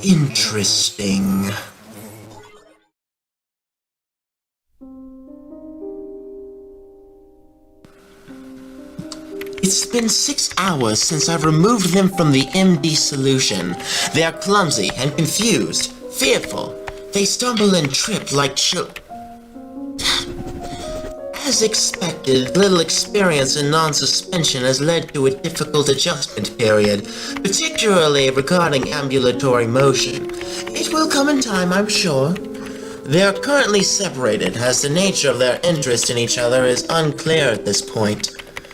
Interesting. It's been 6 hours since I've removed them from the MD solution. They are clumsy and confused, fearful. They stumble and trip like As expected, little experience in non-suspension has led to a difficult adjustment period, particularly regarding ambulatory motion. It will come in time, I'm sure. They are currently separated, as the nature of their interest in each other is unclear at this point.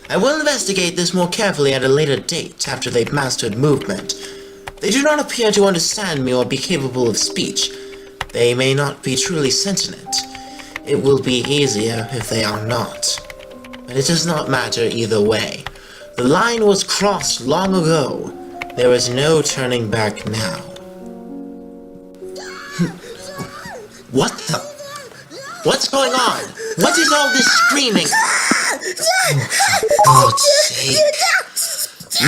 I will investigate this more carefully at a later date, after they've mastered movement. They do not appear to understand me or be capable of speech. They may not be truly sentient. It will be easier if they are not. But it does not matter either way. The line was crossed long ago. There is no turning back now. What the? What's going on? What is all this screaming? For God's sake.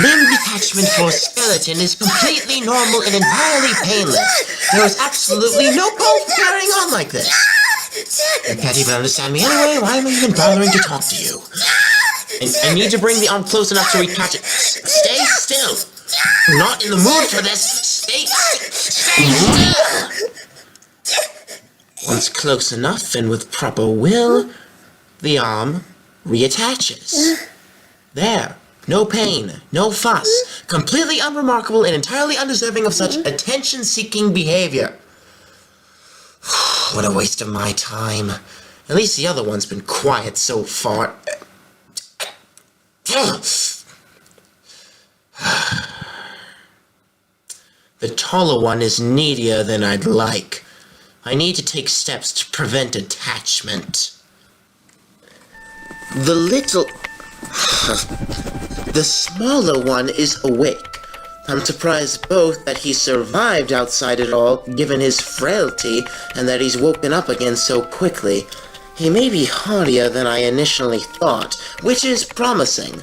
Limb detachment for a skeleton is completely normal and entirely painless. There is absolutely no point carrying on like this. You can't even understand me anyway. Why am I even bothering to talk to you? I need to bring the arm close enough to reattach it. Stay still. I'm not in the mood for this. Stay still. Once close enough and with proper will, the arm reattaches. There. No pain, no fuss. Completely unremarkable and entirely undeserving of such attention-seeking behavior. What a waste of my time. At least the other one's been quiet so far. The taller one is needier than I'd like. I need to take steps to prevent attachment. The smaller one is awake. I'm surprised both that he survived outside it all, given his frailty, and that he's woken up again so quickly. He may be hardier than I initially thought, which is promising.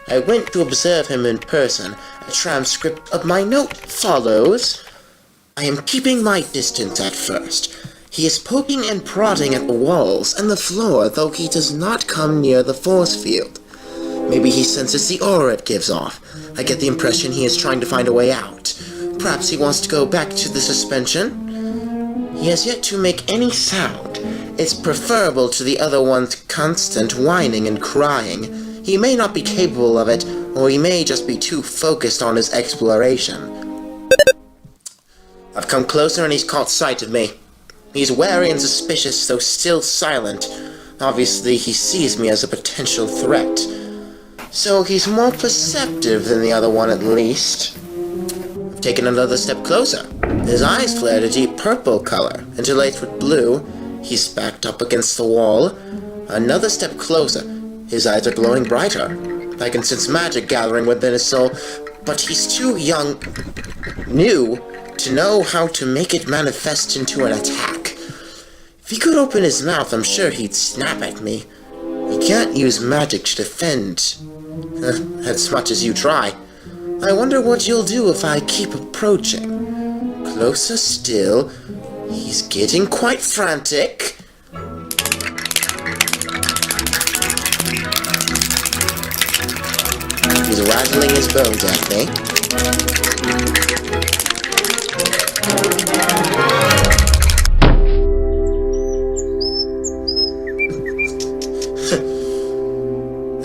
I went to observe him in person. A transcript of my note follows. I am keeping my distance at first. He is poking and prodding at the walls and the floor, though he does not come near the force field. Maybe he senses the aura it gives off. I get the impression he is trying to find a way out. Perhaps he wants to go back to the suspension? He has yet to make any sound. It's preferable to the other one's constant whining and crying. He may not be capable of it, or he may just be too focused on his exploration. I've come closer and he's caught sight of me. He's wary and suspicious, though still silent. Obviously, he sees me as a potential threat. So he's more perceptive than the other one, at least. I've taken another step closer. His eyes flared a deep purple color, interlaced with blue. He's backed up against the wall. Another step closer. His eyes are glowing brighter. I can sense magic gathering within his soul, but he's too new, to know how to make it manifest into an attack. If he could open his mouth, I'm sure he'd snap at me. He can't use magic to defend. As much as you try. I wonder what you'll do if I keep approaching. Closer still. He's getting quite frantic. He's rattling his bones at me.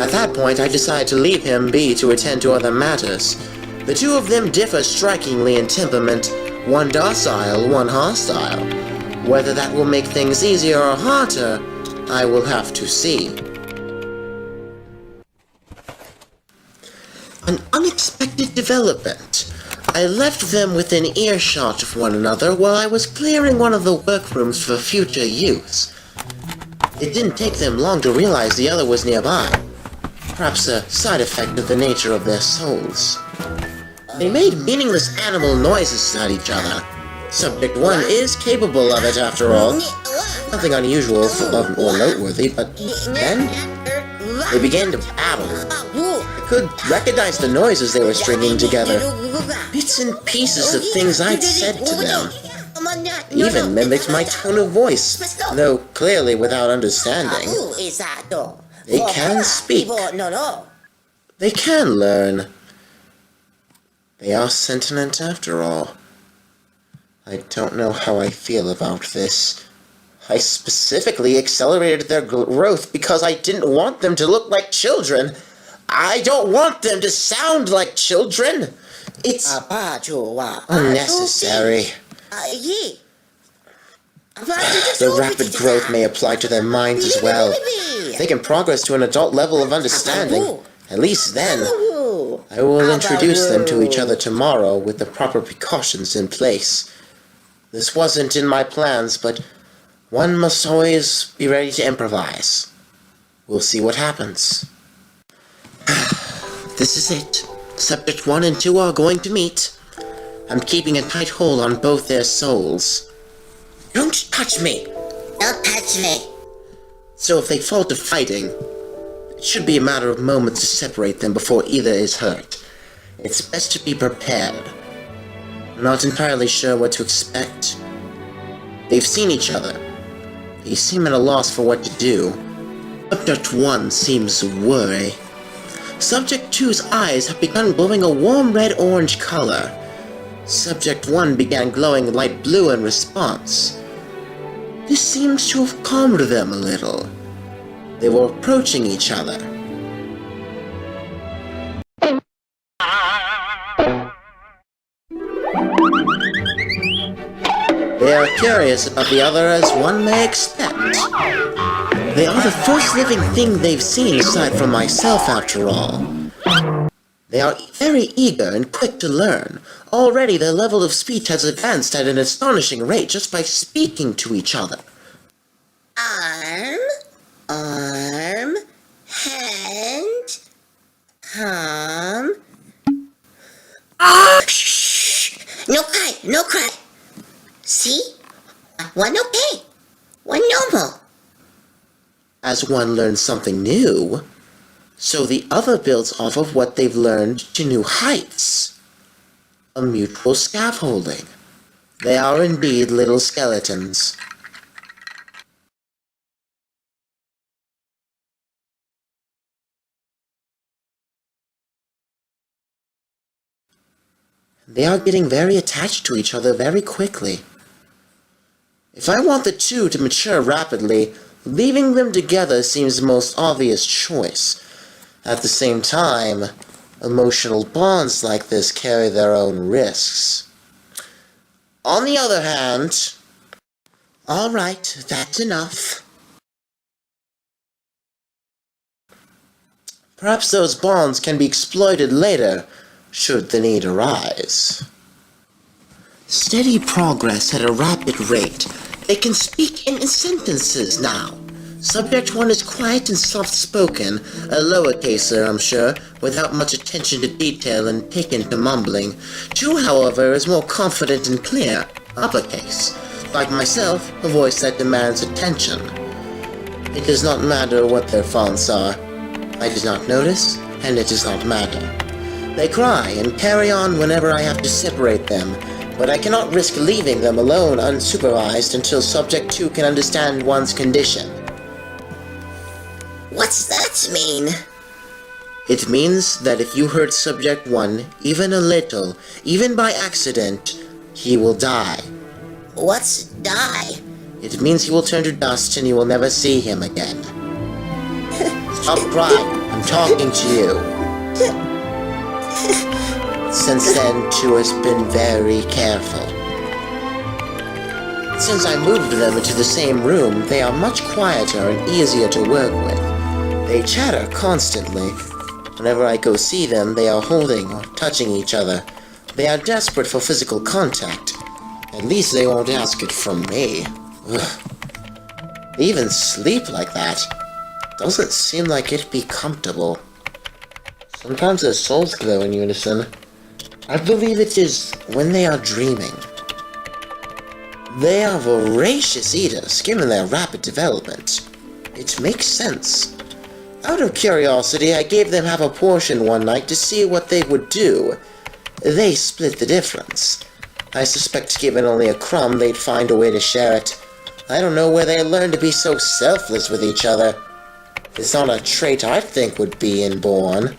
At that point, I decided to leave him be to attend to other matters. The two of them differ strikingly in temperament, one docile, one hostile. Whether that will make things easier or harder, I will have to see. An unexpected development. I left them within earshot of one another while I was clearing one of the workrooms for future use. It didn't take them long to realize the other was nearby. Perhaps a side effect of the nature of their souls. They made meaningless animal noises at each other. Subject 1 is capable of it, after all. Nothing unusual or noteworthy, but then they began to babble. I could recognize the noises they were stringing together. Bits and pieces of things I'd said to them. Even mimicked my tone of voice, though clearly without understanding. They can speak. They can learn. They are sentient after all. I don't know how I feel about this. I specifically accelerated their growth because I didn't want them to look like children. I don't want them to sound like children. It's unnecessary. The rapid growth may apply to their minds as well. They can progress to an adult level of understanding. At least then, I will introduce them to each other tomorrow with the proper precautions in place. This wasn't in my plans, but one must always be ready to improvise. We'll see what happens. This is it. Subject 1 and 2 are going to meet. I'm keeping a tight hold on both their souls. Don't touch me! Don't touch me! So if they fall to fighting, it should be a matter of moments to separate them before either is hurt. It's best to be prepared. I'm not entirely sure what to expect. They've seen each other. They seem at a loss for what to do. Subject 1 seems to worry. Subject 2's eyes have begun glowing a warm red-orange color. Subject 1 began glowing light blue in response. This seems to have calmed them a little. They were approaching each other. They are curious about the other as one may expect. They are the first living thing they've seen aside from myself, after all. They are very eager and quick to learn. Already their level of speech has advanced at an astonishing rate just by speaking to each other. Arm, hand, shh! No cry! See? One okay, one normal. As one learns something new, so the other builds off of what they've learned to new heights. A mutual scaffolding. They are indeed little skeletons. They are getting very attached to each other very quickly. If I want the two to mature rapidly, leaving them together seems the most obvious choice. At the same time, emotional bonds like this carry their own risks. On the other hand... Alright, that's enough. Perhaps those bonds can be exploited later, should the need arise. Steady progress at a rapid rate. They can speak in sentences now. Subject 1 is quiet and soft-spoken, a lowercaser, I'm sure, without much attention to detail and taken to mumbling. 2, however, is more confident and clear, uppercase. Like myself, a voice that demands attention. It does not matter what their fonts are. I did not notice, and it does not matter. They cry and carry on whenever I have to separate them, but I cannot risk leaving them alone unsupervised until Subject 2 can understand one's condition. What's that mean? It means that if you hurt Subject 1, even a little, even by accident, he will die. What's die? It means he will turn to dust and you will never see him again. Stop crying, I'm talking to you. Since then, 2 has been very careful. Since I moved them into the same room, they are much quieter and easier to work with. They chatter constantly. Whenever I go see them, they are holding or touching each other. They are desperate for physical contact. At least they won't ask it from me. Ugh. They even sleep like that. Doesn't seem like it'd be comfortable. Sometimes their souls glow in unison. I believe it is when they are dreaming. They are voracious eaters, given their rapid development. It makes sense. Out of curiosity, I gave them half a portion one night to see what they would do. They split the difference. I suspect given only a crumb, they'd find a way to share it. I don't know where they learned to be so selfless with each other. It's not a trait I think would be inborn.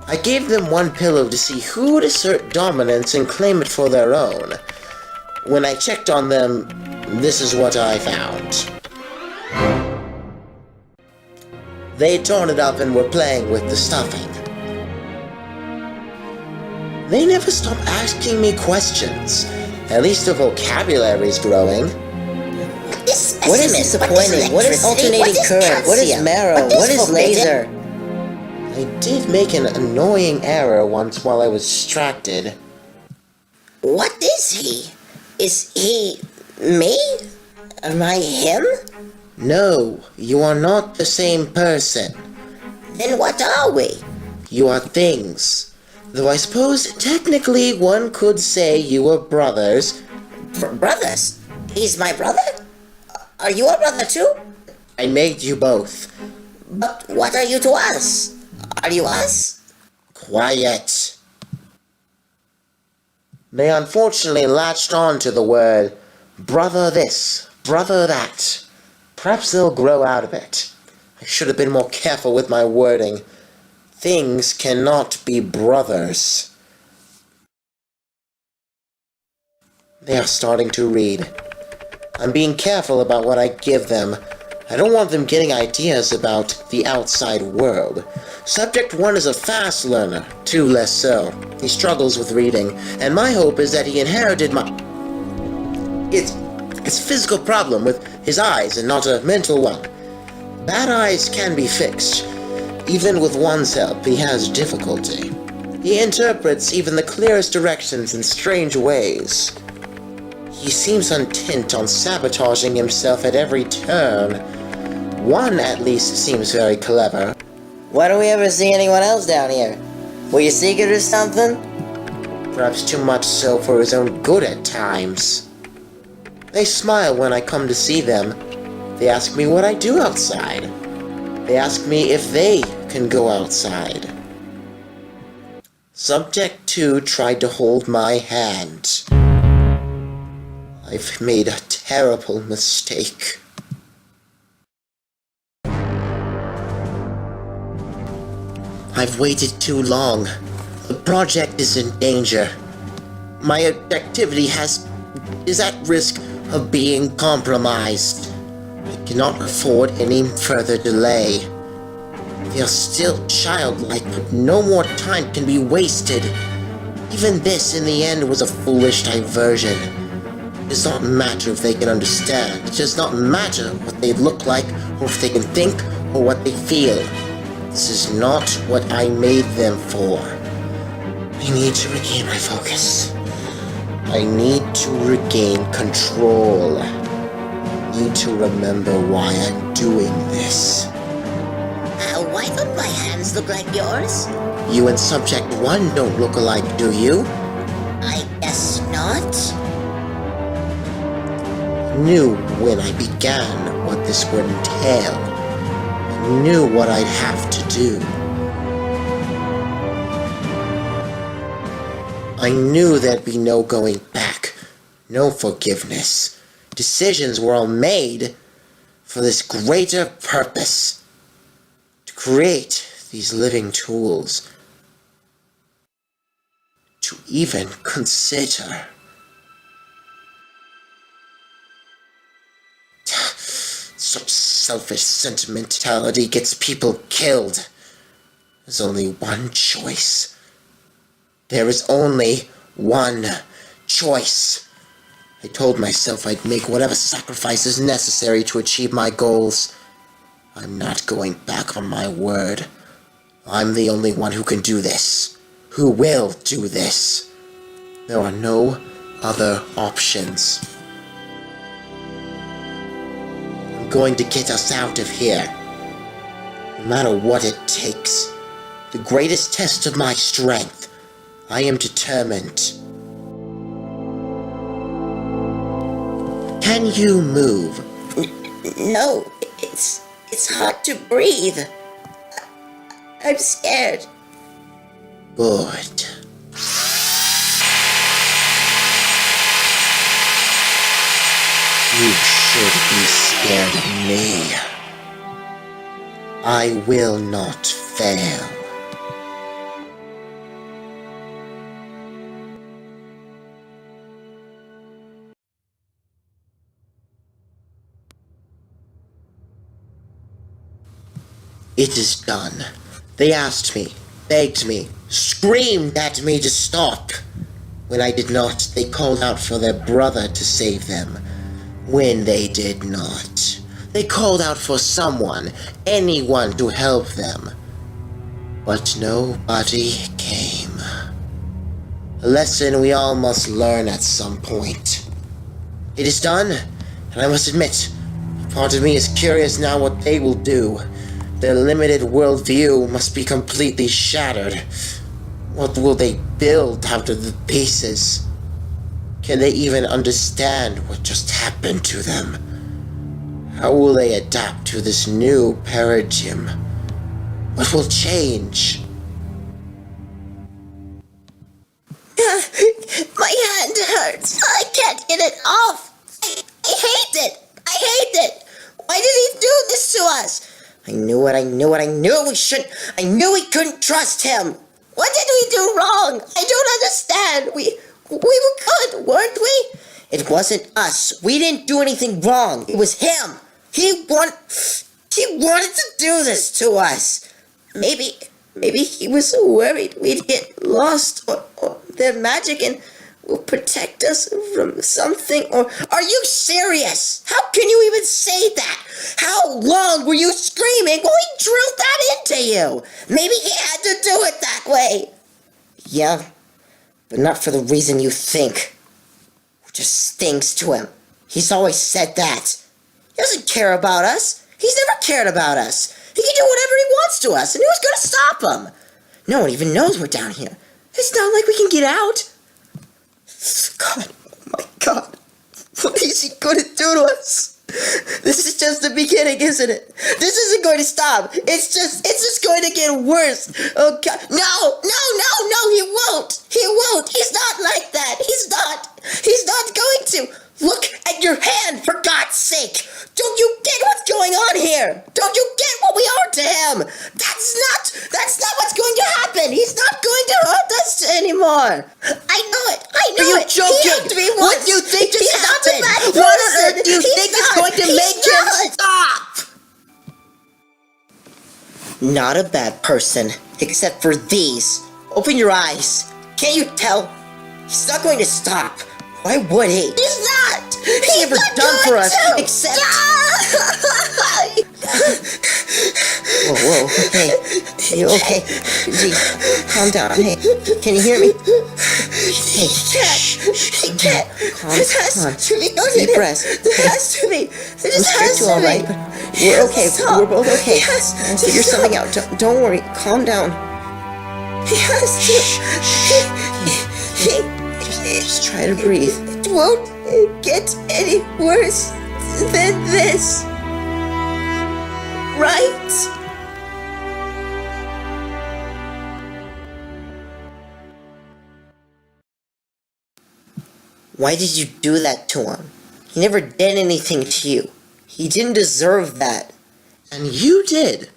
I gave them one pillow to see who would assert dominance and claim it for their own. When I checked on them, this is what I found. They'd torn it up and were playing with the stuffing. They never stop asking me questions. At least the vocabulary's growing. What is disappointing? What is alternating current? What is marrow? What is laser? I did make an annoying error once while I was distracted. What is he? Is he me? Am I him? No, you are not the same person. Then what are we? You are things. Though I suppose technically one could say you are brothers. Brothers? He's my brother? Are you a brother too? I made you both. But what are you to us? Are you us? Quiet. They unfortunately latched on to the word brother this, brother that. Perhaps they'll grow out of it. I should have been more careful with my wording. Things cannot be brothers. They are starting to read. I'm being careful about what I give them. I don't want them getting ideas about the outside world. Subject 1 is a fast learner, 2 less so. He struggles with reading, and my hope is that he inherited It's physical problem with his eyes and not a mental one. Bad eyes can be fixed. Even with one's help, he has difficulty. He interprets even the clearest directions in strange ways. He seems intent on sabotaging himself at every turn. One, at least, seems very clever. Why don't we ever see anyone else down here? Were you secret or something? Perhaps too much so for his own good at times. They smile when I come to see them. They ask me what I do outside. They ask me if they can go outside. Subject 2 tried to hold my hand. I've made a terrible mistake. I've waited too long. The project is in danger. My activity is at risk of being compromised. I cannot afford any further delay. They are still childlike, but no more time can be wasted. Even this, in the end, was a foolish diversion. It does not matter if they can understand. It does not matter what they look like, or if they can think, or what they feel. This is not what I made them for. I need to regain my focus. I need to regain control. I need to remember why I'm doing this. Why don't my hands look like yours? You and Subject 1 don't look alike, do you? I guess not. I knew when I began what this would entail. I knew what I'd have to do. I knew there'd be no going back, no forgiveness. Decisions were all made for this greater purpose. To create these living tools. To even consider. Such selfish sentimentality gets people killed. There's only one choice. There is only one choice. I told myself I'd make whatever sacrifices necessary to achieve my goals. I'm not going back on my word. I'm the only one who can do this. Who will do this. There are no other options. I'm going to get us out of here. No matter what it takes. The greatest test of my strength. I am determined. Can you move? No, it's It's hard to breathe. I'm scared. Good. You should be scared of me. I will not fail. It is done. They asked me, begged me, screamed at me to stop. When I did not, they called out for their brother to save them. When they did not, they called out for someone, anyone to help them. But nobody came. A lesson we all must learn at some point. It is done, and I must admit, part of me is curious now what they will do. Their limited worldview must be completely shattered. What will they build out of the pieces? Can they even understand what just happened to them? How will they adapt to this new paradigm? What will change? My hand hurts. I can't get it off. I hate it. I hate it. Why did he do this to us? I knew we couldn't trust him. What did we do wrong? I don't understand. We were good, weren't we? It wasn't us. We didn't do anything wrong. It was him. He wanted to do this to us. Maybe he was worried we'd get lost or their magic and will protect us from something. Or are you serious? How can you even say that? How long were you screaming while he drilled that into you? Maybe he had to do it that way. Yeah, but not for the reason you think. It just stings to him. He's always said that. He doesn't care about us. He's never cared about us. He can do whatever he wants to us, and who's gonna stop him? No one even knows we're down here. It's not like we can get out. God, oh my God. What is he going to do to us? This is just the beginning, isn't it? This isn't going to stop. It's just going to get worse. Oh God. No, he won't. He won't. He's not like that. He's not going to. Look at your hand, for God's sake. Don't you get what's going on here? Don't you get what we are to him? That's not what's going to happen. He's not going to hurt us anymore. I know it. Are you joking? What do you think just happened? What on earth do you think is going to make him stop? Not a bad person, except for these. Open your eyes. Can't you tell? He's not going to stop. Why would he? He's not! He's never done for us, except... Whoa, hey, you okay? Gee, calm down, hey, can you hear me? Hey, he can't. Calm on. Deep breaths. There has to be. There just has to be. All right, but we're okay. We're both okay. We'll figure something out. Don't worry. Calm down. He has to. Just try to breathe. It won't get any worse than this. Right? Why did you do that to him? He never did anything to you. He didn't deserve that. And you did.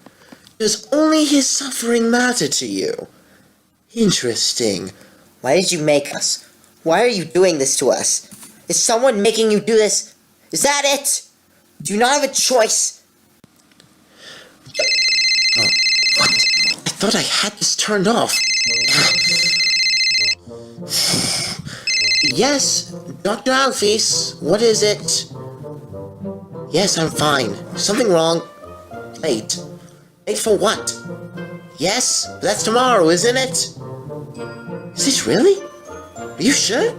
Does only his suffering matter to you? Interesting. Why did you make us? Why are you doing this to us? Is someone making you do this? Is that it? Do you not have a choice? Oh, what? I thought I had this turned off. Yes, Dr. Alphys, what is it? Yes, I'm fine. Something wrong? Late. Late for what? Yes, that's tomorrow, isn't it? Is it really? Are you sure?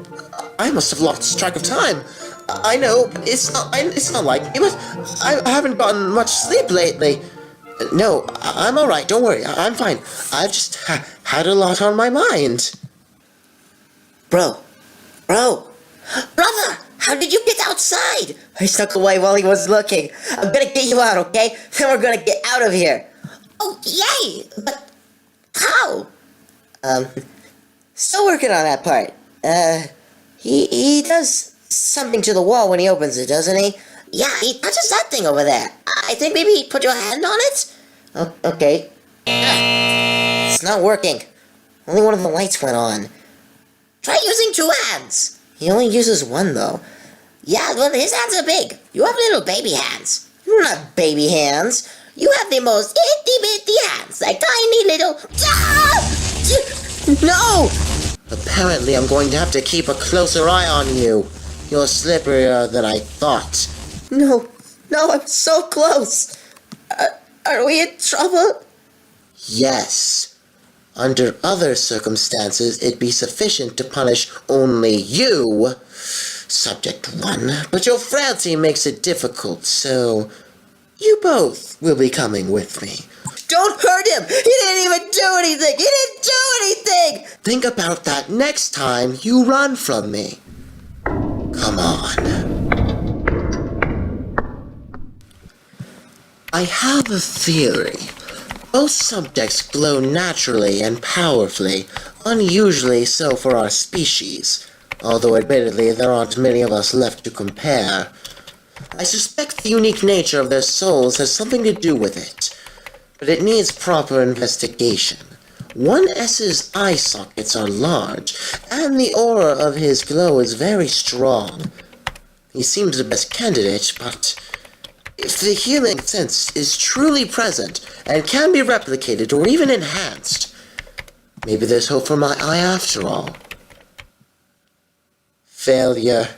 I must have lost track of time. I know, but it's not like me, but I haven't gotten much sleep lately. No, I'm alright, don't worry, I'm fine. I've just had a lot on my mind. Brother, how How did you get outside? I snuck away while he was looking. I'm gonna get you out, okay? Then we're gonna get out of here. Oh, yay! But how? Still working on that part. He does something to the wall when he opens it, doesn't he? Yeah, he touches that thing over there. I think maybe he put your hand on it? Okay. It's not working. Only one of the lights went on. Try using 2 hands. He only uses one, though. Yeah, well, his hands are big. You have little baby hands. Not baby hands. You have the most itty-bitty hands, like tiny little... Ah! No! Apparently, I'm going to have to keep a closer eye on you. You're slipperier than I thought. No, I'm so close. Are we in trouble? Yes. Under other circumstances, it'd be sufficient to punish only you, Subject 1. But your frailty makes it difficult, so you both will be coming with me. Don't hurt him! He didn't even do anything! He didn't do anything! Think about that next time you run from me. Come on. I have a theory. Both subjects glow naturally and powerfully, unusually so for our species, although admittedly there aren't many of us left to compare. I suspect the unique nature of their souls has something to do with it, but it needs proper investigation. 1S's eye sockets are large, and the aura of his glow is very strong. He seems the best candidate, but if the healing sense is truly present and can be replicated or even enhanced, maybe there's hope for my eye after all. Failure.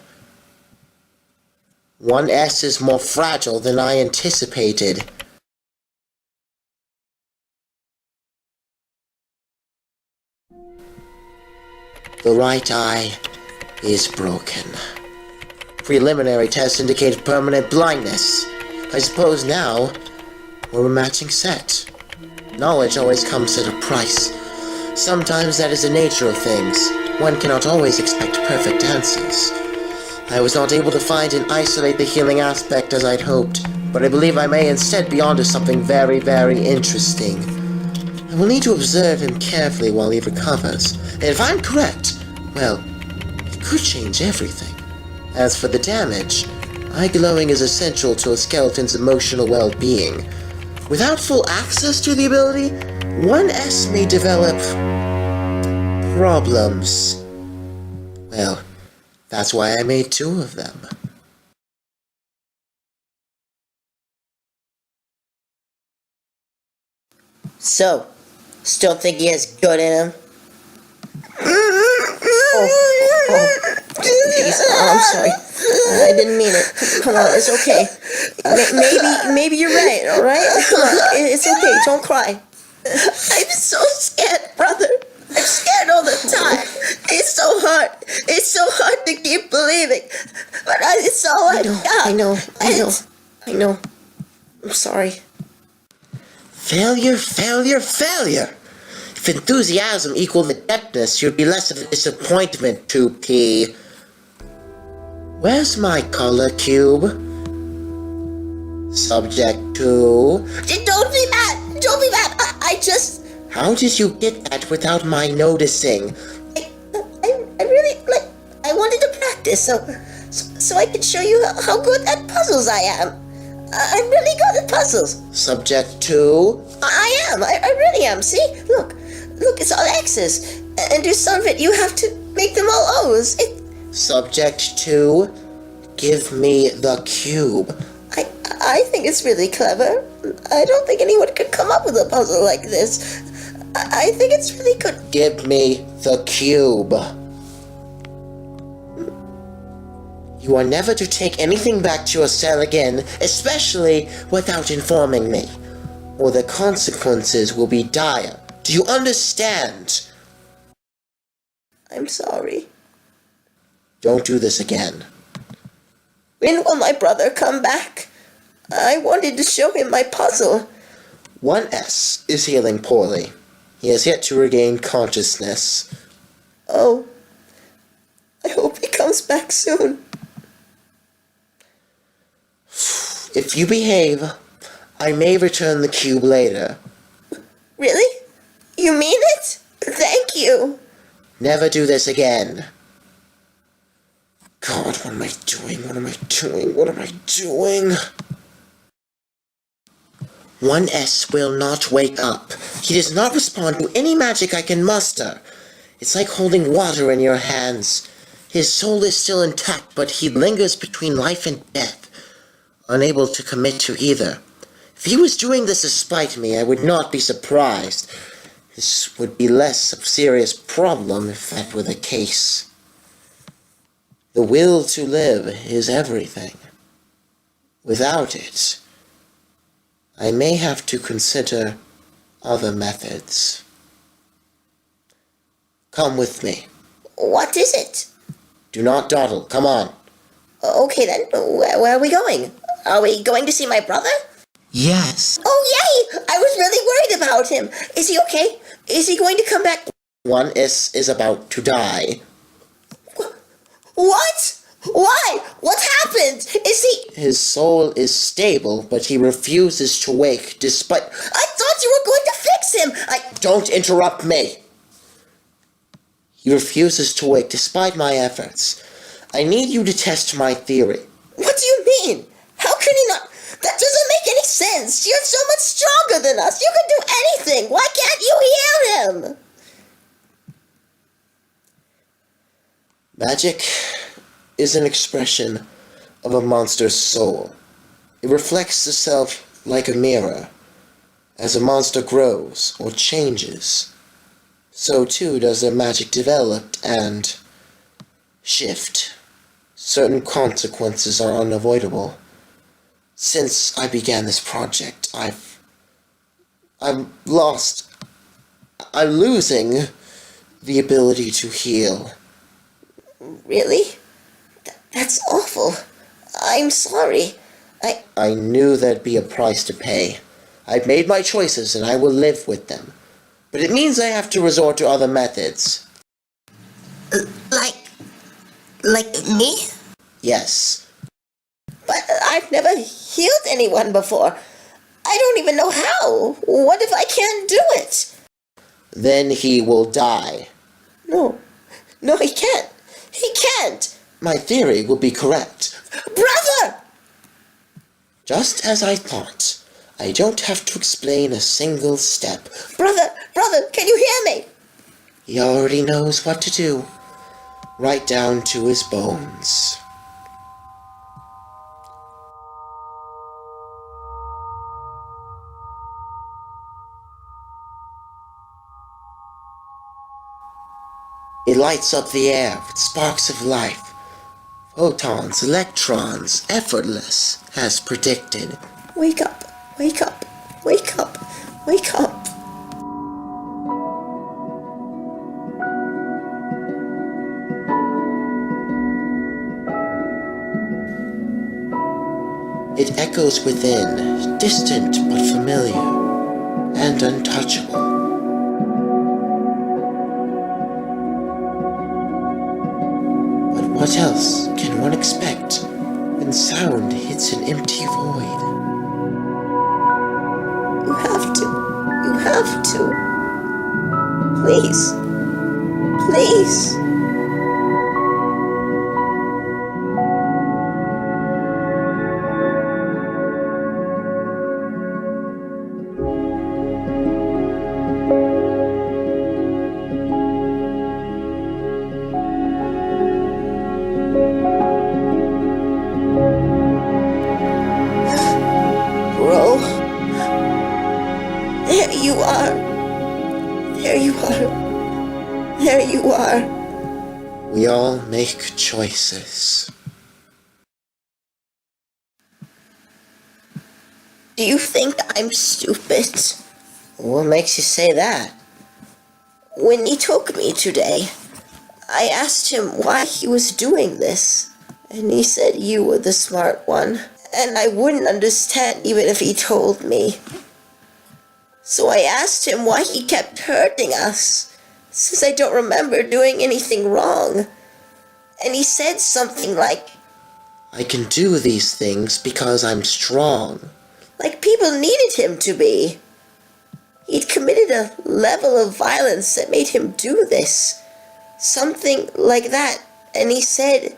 1S is more fragile than I anticipated. The right eye is broken. Preliminary tests indicated permanent blindness. I suppose now we're a matching set. Knowledge always comes at a price. Sometimes that is the nature of things. One cannot always expect perfect answers. I was not able to find and isolate the healing aspect as I'd hoped, but I believe I may instead be onto something very, very interesting. I will need to observe him carefully while he recovers, and if I'm correct, well, it could change everything. As for the damage, eye glowing is essential to a skeleton's emotional well-being. Without full access to the ability, 1S may develop problems. Well, that's why I made 2 of them. So, still think he has good in him? Jeez, I'm sorry. I didn't mean it. Come on, it's okay. Maybe you're right, alright? Come on, it's okay, don't cry. I'm so scared, brother. I'm scared all the time. It's so hard. It's so hard to keep believing. But it's all I got. I know. I'm sorry. Failure. If enthusiasm equaled adeptness, you'd be less of a disappointment, 2P. Where's my color cube? Subject 2. Don't be mad. I just... How did you get that without my noticing? I really, I wanted to practice so I could show you how good at puzzles I am. I'm really good at puzzles. Subject 2. I am. I really am. See? Look, it's all X's. And to solve it, you have to make them all O's. Subject 2. Give me the cube. I think it's really clever. I don't think anyone could come up with a puzzle like this. I think it's really good. Give me the cube. You are never to take anything back to your cell again, especially without informing me, or the consequences will be dire. Do you understand? I'm sorry. Don't do this again. When will my brother come back? I wanted to show him my puzzle. 1S is healing poorly. He has yet to regain consciousness. Oh. I hope he comes back soon. If you behave, I may return the cube later. Really? You mean it? Thank you. Never do this again. God, what am I doing? What am I doing? What am I doing? 1S will not wake up. He does not respond to any magic I can muster. It's like holding water in your hands. His soul is still intact, but he lingers between life and death, unable to commit to either. If he was doing this to spite me, I would not be surprised. This would be less of a serious problem if that were the case. The will to live is everything. Without it, I may have to consider other methods. Come with me. What is it? Do not dawdle. Come on. Okay then, where are we going? Are we going to see my brother? Yes. Oh yay! I was really worried about him. Is he okay? Is he going to come back? 1S is about to die. What? Why? What happened? Is he... His soul is stable, but he refuses to wake despite... I thought you were going to fix him! Don't interrupt me! He refuses to wake despite my efforts. I need you to test my theory. What do you mean? How can he not... That doesn't make any sense! You're so much stronger than us! You can do anything! Why can't you heal him? Magic is an expression of a monster's soul. It reflects the self like a mirror. As a monster grows or changes, so too does their magic develop and shift. Certain consequences are unavoidable. Since I began this project, I'm losing the ability to heal. Really? That's awful. I'm sorry. I knew there'd be a price to pay. I've made my choices and I will live with them. But it means I have to resort to other methods. Like me? Yes. But I've never healed anyone before. I don't even know how. What if I can't do it? Then he will die. No, he can't. He can't. My theory will be correct. Brother! Just as I thought. I don't have to explain a single step. Brother, can you hear me? He already knows what to do. Right down to his bones. It lights up the air with sparks of life. Photons, electrons, effortless, as predicted. Wake up, wake up, wake up, wake up. It echoes within, distant but familiar, and untouchable. But what else can one expect when sound hits an empty void? You have to. You have to. Please. Please. There you are. There you are. There you are. We all make choices. Do you think I'm stupid? What makes you say that? When he took me today, I asked him why he was doing this, and he said you were the smart one, and I wouldn't understand even if he told me. So I asked him why he kept hurting us, since I don't remember doing anything wrong. And he said something like, I can do these things because I'm strong. Like people needed him to be. He'd committed a level of violence that made him do this. Something like that. And he said,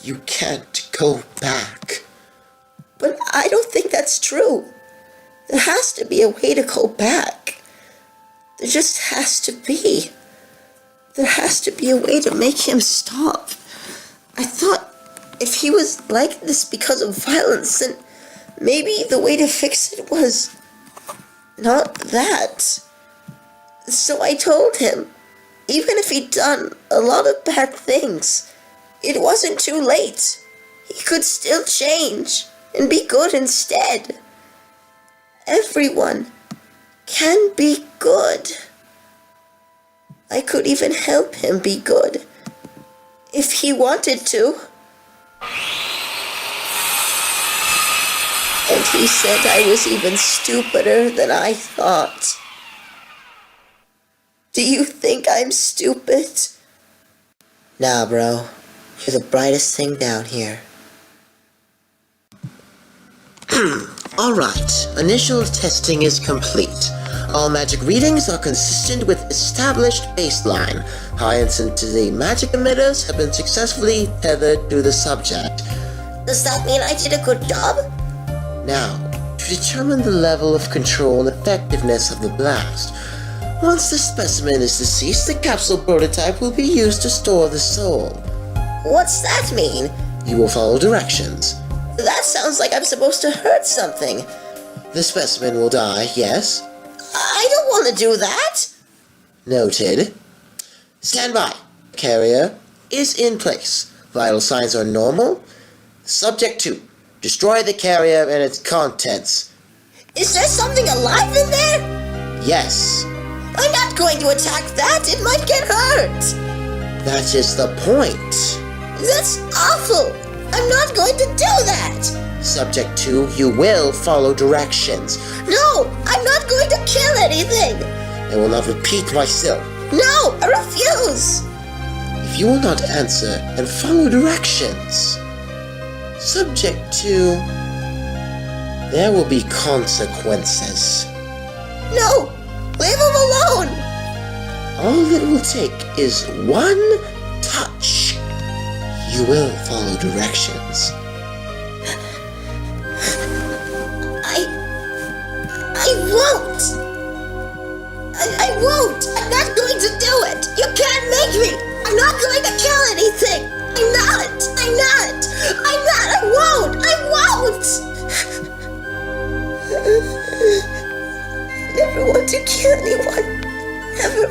You can't go back. but I don't think that's true. There has to be a way to go back. There just has to be. There has to be a way to make him stop. I thought if he was like this because of violence, then maybe the way to fix it was not that. So I told him, even if he'd done a lot of bad things, it wasn't too late. He could still change and be good instead. Everyone can be good. I could even help him be good if he wanted to. And he said I was even stupider than I thought. Do you think I'm stupid? Nah, bro. You're the brightest thing down here. Alright, initial testing is complete. All magic readings are consistent with established baseline. High intensity magic emitters have been successfully tethered to the subject. Does that mean I did a good job? Now, to determine the level of control and effectiveness of the blast, once the specimen is deceased, the capsule prototype will be used to store the soul. What's that mean? You will follow directions. That sounds like I'm supposed to hurt something. The specimen will die, yes? I don't want to do that. Noted. Stand by. Carrier is in place. Vital signs are normal. Subject 2. Destroy the carrier and its contents. Is there something alive in there? Yes. I'm not going to attack that. It might get hurt. That is the point. That's awful. I'm not going to do that. Subject 2, you will follow directions. No, I'm not going to kill anything. I will not repeat myself. No, I refuse. If you will not answer and follow directions, Subject 2, there will be consequences. No, leave him alone. All it will take is one touch. You will follow directions. I won't. I won't. I'm not going to do it. You can't make me. I'm not going to kill anything. I'm not. I won't. Never want to kill anyone. Ever.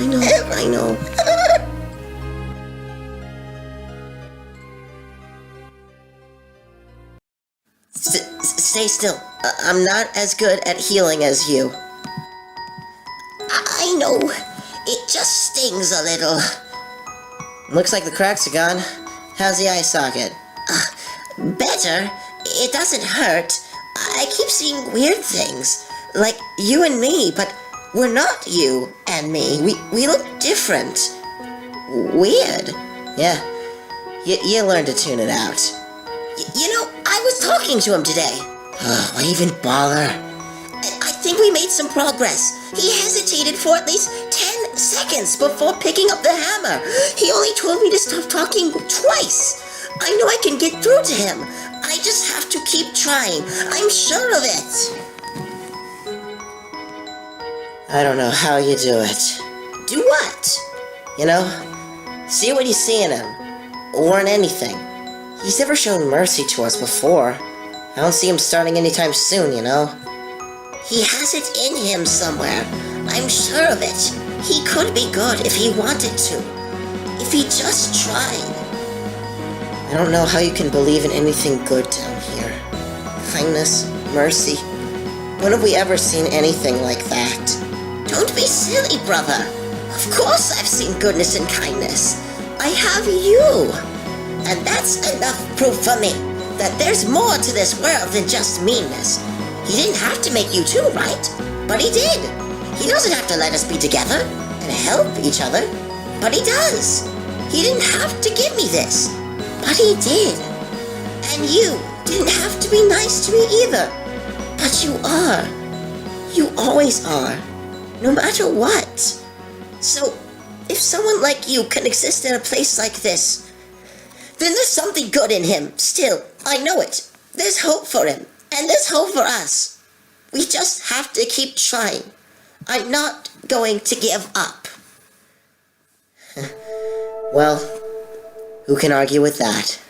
I know. Stay still. I'm not as good at healing as you. I know. It just stings a little. Looks like the cracks are gone. How's the eye socket? Better. It doesn't hurt. I keep seeing weird things. Like you and me, but We're not you and me. We look different. Weird. yeah. You learn to tune it out. You know, I was talking to him today. Why even bother? I think we made some progress. He hesitated for at least 10 seconds before picking up the hammer. He only told me to stop talking twice. I know I can get through to him. I just have to keep trying. I'm sure of it. I don't know how you do it. Do what? You know, see what you see in him. Or in anything. He's never shown mercy to us before. I don't see him starting anytime soon, you know? He has it in him somewhere. I'm sure of it. He could be good if he wanted to. If he just tried. I don't know how you can believe in anything good down here. Kindness, mercy. When have we ever seen anything like that? Don't be silly, brother. Of course I've seen goodness and kindness. I have you. And that's enough proof for me that there's more to this world than just meanness. He didn't have to make you too, right? But he did. He doesn't have to let us be together and help each other. But he does. He didn't have to give me this, but he did. And you didn't have to be nice to me either, but you are. You always are, no matter what. So, if someone like you can exist in a place like this, then there's something good in him, still. I know it. There's hope for him, and there's hope for us. We just have to keep trying. I'm not going to give up. Well, who can argue with that?